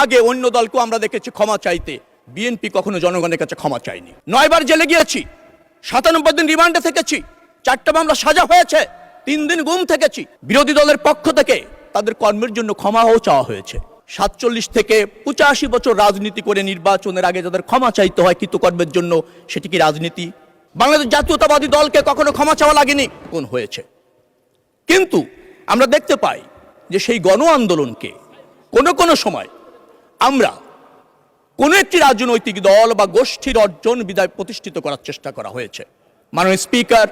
আগে অন্য দলকেও আমরা দেখেছি ক্ষমা চাইতে, বিএনপি কখনো জনগণের কাছে ক্ষমা চায়নি। 9 বার জেলে গিয়েছি, 97 দিন রিমান্ডে থেকেছি, 4টা মামলা সাজা হয়েছে, 3 দিন গুম থেকেছি। বিরোধী দলের পক্ষ থেকে তাদের কর্মের জন্য ক্ষমাও চাওয়া হয়েছে। 47 থেকে 85 বছর রাজনীতি করে নির্বাচনের আগে যাদের ক্ষমা চাইতে হয় কৃতকর্মের জন্য, সেটি কি রাজনীতি? বাংলাদেশ জাতীয়তাবাদী দলকে কখনো ক্ষমা চাওয়া লাগেনি, কোন হয়েছে। কিন্তু আমরা দেখতে পাই যে সেই গণ আন্দোলনকে কোনো সময় আমরা কোন একটি রাজনৈতিক দল বা গোষ্ঠীর অর্জন বিদায় প্রতিষ্ঠিত করার চেষ্টা করা হয়েছে। মাননীয় স্পিকার,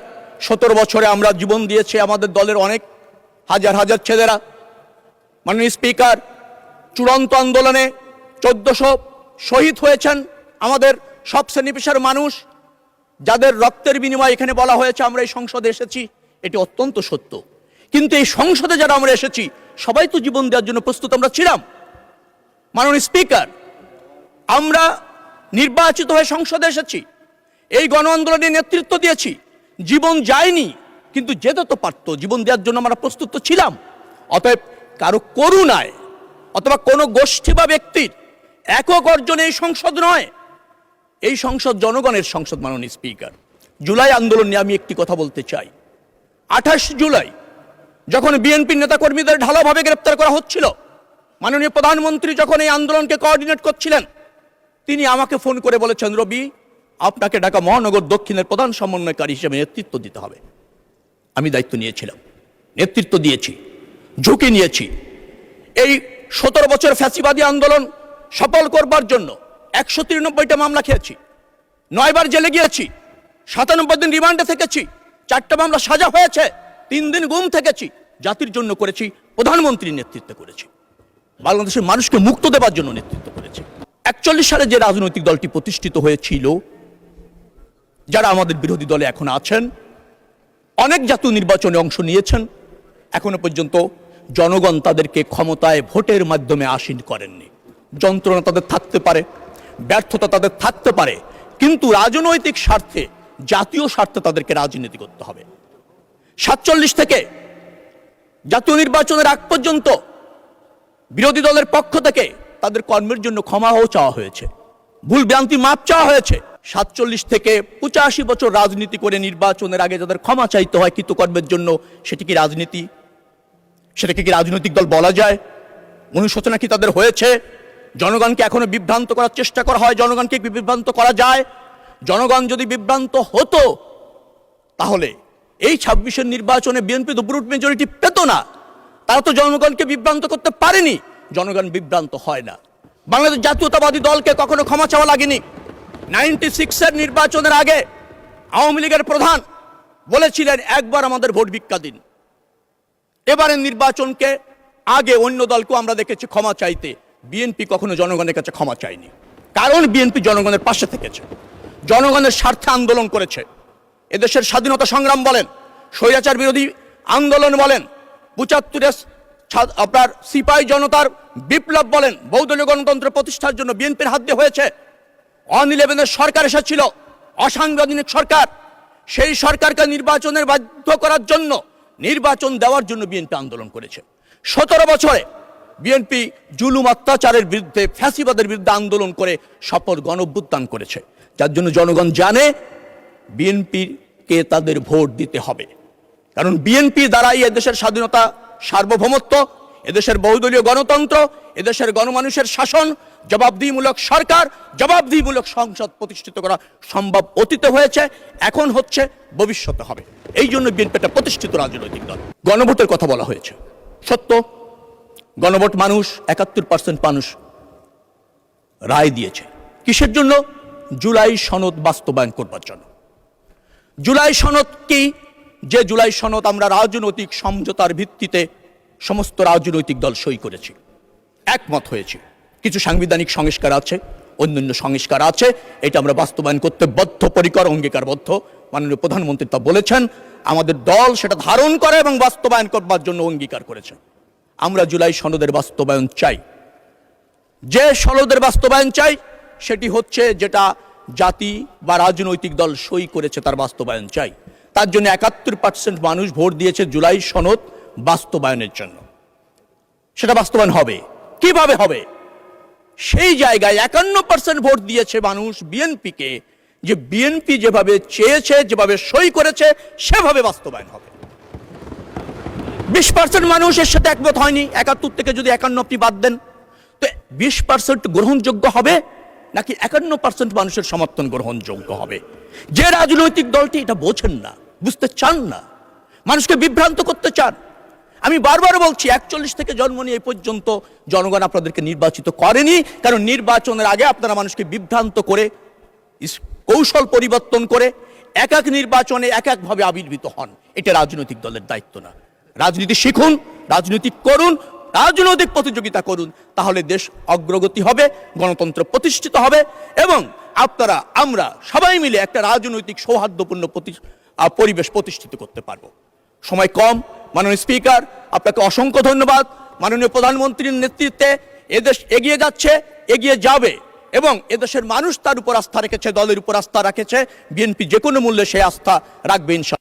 17 বছরে আমরা জীবন দিয়েছে আমাদের দলের অনেক হাজার হাজার ছেলেরা। মাননীয় স্পিকার, চূড়ান্ত আন্দোলনে 1400 শহীদ হয়েছেন আমাদের সব শ্রেণী পেশার মানুষ, যাদের রক্তের বিনিময়ে এখানে বলা হয়েছে আমরা এই সংসদে এসেছি, এটি অত্যন্ত সত্য। কিন্তু এই সংসদে যারা আমরা এসেছি সবাই তো জীবন দেওয়ার জন্য প্রস্তুত আমরা ছিলাম। মাননীয় স্পিকার, আমরা নির্বাচিত হয়ে সংসদে এসেছি, এই গণ আন্দোলনে নেতৃত্ব দিয়েছি, জীবন যায়নি কিন্তু যেতে তো পারতো, জীবন দেওয়ার জন্য আমরা প্রস্তুত ছিলাম। অতএব কারো করুণায় অথবা কোনো গোষ্ঠী বা ব্যক্তির একক অর্জনে এই সংসদ নয়, এই সংসদ জনগণের সংসদ। মাননীয় স্পিকার, জুলাই আন্দোলন নিয়ে আমি একটি কথা বলতে চাই। 28 জুলাই যখন বিএনপির নেতাকর্মীদের ঢালাওভাবে গ্রেপ্তার করা হচ্ছিল, মাননীয় প্রধানমন্ত্রী যখন এই আন্দোলনকে কোঅর্ডিনেট করছিলেন, তিনি আমাকে ফোন করে বলেছেন, রবি, আপনাকে ঢাকা মহানগর দক্ষিণের প্রধান সমন্বয়কারী হিসেবে নেতৃত্ব দিতে হবে। আমি দায়িত্ব নিয়েছিলাম, নেতৃত্ব দিয়েছি, ঝুঁকি নিয়েছি। এই 17 বছর ফ্যাসিবাদী আন্দোলন সফল করবার জন্য 193টা মামলা খেয়েছি, 9 বার জেলে গিয়েছি, 97 দিন রিমান্ডে থেকেছি, 4টা মামলা সাজা হয়েছে, 3 দিন গুম থেকেছি। জাতির জন্য করেছি, প্রধানমন্ত্রীর নেতৃত্বে করেছি, বাংলাদেশের মানুষকে মুক্ত দেবার জন্য নেতৃত্ব করেছি। 41 সালে যে রাজনৈতিক দলটি প্রতিষ্ঠিত হয়েছিল, যারা আমাদের বিরোধী দলে এখন আছেন, অনেক জাতীয় নির্বাচনে অংশ নিয়েছেন, এখনো পর্যন্ত জনগণ তাদেরকে ক্ষমতায় ভোটের মাধ্যমে আসীন করেননি। যন্ত্রণা তাদের থাকতে পারে, ব্যর্থতা তাদের থাকতে পারে, কিন্তু রাজনৈতিক স্বার্থে, জাতীয় স্বার্থে তাদেরকে রাজনীতি করতে হবে। 47 থেকে জাতীয় নির্বাচনের আগ পর্যন্ত বিরোধী দলের পক্ষ থেকে তাদের কর্মের জন্য ক্ষমাও চাওয়া হয়েছে, ভুল ভ্রান্তি মাপ চাওয়া হয়েছে। 47 থেকে 85 বছর রাজনীতি করে নির্বাচনের আগে যাদের ক্ষমা চাইতে হয় কৃতকর্মের জন্য, সেটি কি রাজনীতি? সেটাকে কি রাজনৈতিক দল বলা যায়? অনুশোচনা কি তাদের হয়েছে? জনগণকে এখনো বিভ্রান্ত করার চেষ্টা করা হয়, জনগণকে বিভ্রান্ত করা যায়? জনগণ যদি বিভ্রান্ত হতো তাহলে এই 26-এর নির্বাচনে বিএনপি তো ব্রুট মেজরিটি পেত না। তারা তো জনগণকে বিভ্রান্ত করতে পারেনি, জনগণ বিভ্রান্ত হয় না। বাংলাদেশ জাতীয়তাবাদী দলকে কখনো ক্ষমা চাওয়া লাগেনি। 96-এর নির্বাচনের আগে আওয়ামী লীগের প্রধান বলেছিলেন, একবার আমাদের ভোট ভিক্ষা দিন। এবারের নির্বাচনকে আগে অন্য দলকেও আমরা দেখেছি ক্ষমা চাইতে, বিএনপি কখনো জনগণের কাছে ক্ষমা চায়নি। কারণ বিএনপি জনগণের পাশে থেকেছে, জনগণের স্বার্থে আন্দোলন করেছে। এদেশের স্বাধীনতা সংগ্রাম বলেন, স্বৈরাচার বিরোধী আন্দোলন বলেন, 75 আপনার সিপাহী জনতার বিপ্লব বলেন, বহুদলীয় গণতন্ত্র প্রতিষ্ঠার জন্য বিএনপির হাত দিয়ে হয়েছে। 11 সরকার এসেছিল, অসাংবিধানিক সরকার, সেই সরকারকে নির্বাচনের বাধ্য করার জন্য, নির্বাচন দেওয়ার জন্য বিএনপি আন্দোলন করেছে। 17 বছরে বিএনপি জুলুম অত্যাচারের বিরুদ্ধে, ফ্যাসিবাদের বিরুদ্ধে আন্দোলন করে সফল গণঅভ্যুত্থান করেছে, যার জন্য জনগণ জানে বিএনপিকে তাদের ভোট দিতে হবে। কারণ বিএনপি দ্বারাই এদেশের স্বাধীনতা, সার্বভৌমত্ব, এদেশের বহুদলীয় গণতন্ত্র, এদেশের গণমানুষের শাসন, জবাবদিহিমূলক সরকার, জবাবদিহিমূলক সংসদ প্রতিষ্ঠিত করা সম্ভব। অতীতে হয়েছে, এখন হচ্ছে, ভবিষ্যতে হবে। এই জন্য বিএনপি একটা প্রতিষ্ঠিত রাজনৈতিক দল। গণভোটের কথা বলা হয়েছে, সত্য, গণভোট মানুষ 71% মানুষ রায় দিয়েছে। কিসের জন্য? জুলাই সনদ বাস্তবায়ন করবার জন্য। জুলাই সনদ কি? যে জুলাই সনদ আমরা রাজনৈতিক সমঝোতার ভিত্তিতে সমস্ত রাজনৈতিক দল সই করেছি, একমত হয়েছে। কিছু সাংবিধানিক সংস্কার আছে, অন্যান্য সংস্কার আছে, এটা আমরা বাস্তবায়ন করতে বদ্ধপরিকর, অঙ্গীকারবদ্ধ। মাননীয় প্রধানমন্ত্রী তা বলেছেন, আমাদের দল সেটা ধারণ করে এবং বাস্তবায়ন করবার জন্য অঙ্গীকার করেছে। আমরা জুলাই সনদের বাস্তবায়ন চাই। যে সনদের বাস্তবায়ন চাই সেটি হচ্ছে যেটা জাতি বা রাজনৈতিক দল সই করেছে, তার বাস্তবায়ন চাই। তার জন্য 71% মানুষ ভোট দিয়েছে জুলাই সনদ বাস্তবায়নের জন্য। সেটা বাস্তবায়ন হবে। কিভাবে হবে? সেই জায়গায় 51% ভোট দিয়েছে মানুষ বিএনপিকে, যে বিএনপি যেভাবে চেয়েছে, যেভাবে সই করেছে সেভাবে বাস্তবায়ন হবে। 20% মানুষ এর সাথে একমত হয়নি। 71 থেকে যদি 51 আপনি বাদ দেন, তো 20% গ্রহণযোগ্য হবে নাকি 51% মানুষের সমর্থন গ্রহণযোগ্য হবে? যে রাজনৈতিক দলটি এটা বোঝেন না, বুঝতে চান না, মানুষকে বিভ্রান্ত করতে চান। আমি বারবার বলছি, 41 থেকে জন্ম নিয়ে এই পর্যন্ত জনগণ আপনাদেরকে নির্বাচিত করেনি, কারণ নির্বাচনের আগে আপনারা মানুষকে বিভ্রান্ত করে, কৌশল পরিবর্তন করে এক এক নির্বাচনে এক একভাবে আবির্ভূত হন। এটা রাজনৈতিক দলের দায়িত্ব না। রাজনীতি শিখুন, রাজনীতি করুন, রাজনৈতিক প্রতিযোগিতা করুন, তাহলে দেশ অগ্রগতি হবে, গণতন্ত্র প্রতিষ্ঠিত হবে এবং আপনারা আমরা সবাই মিলে একটা রাজনৈতিক সৌহার্দ্যপূর্ণ পরিবেশ প্রতিষ্ঠিত করতে পারবো। সময় কম। মাননীয় স্পিকার, আপনাকে অসংখ্য ধন্যবাদ। মাননীয় প্রধানমন্ত্রীর নেতৃত্বে এদেশ এগিয়ে যাচ্ছে, এগিয়ে যাবে এবং এদেশের মানুষ তার উপর আস্থা রেখেছে, দলের উপর আস্থা রাখেছে। বিএনপি যে কোনো মূল্যে সেই আস্থা রাখবে ইনশাআল্লাহ।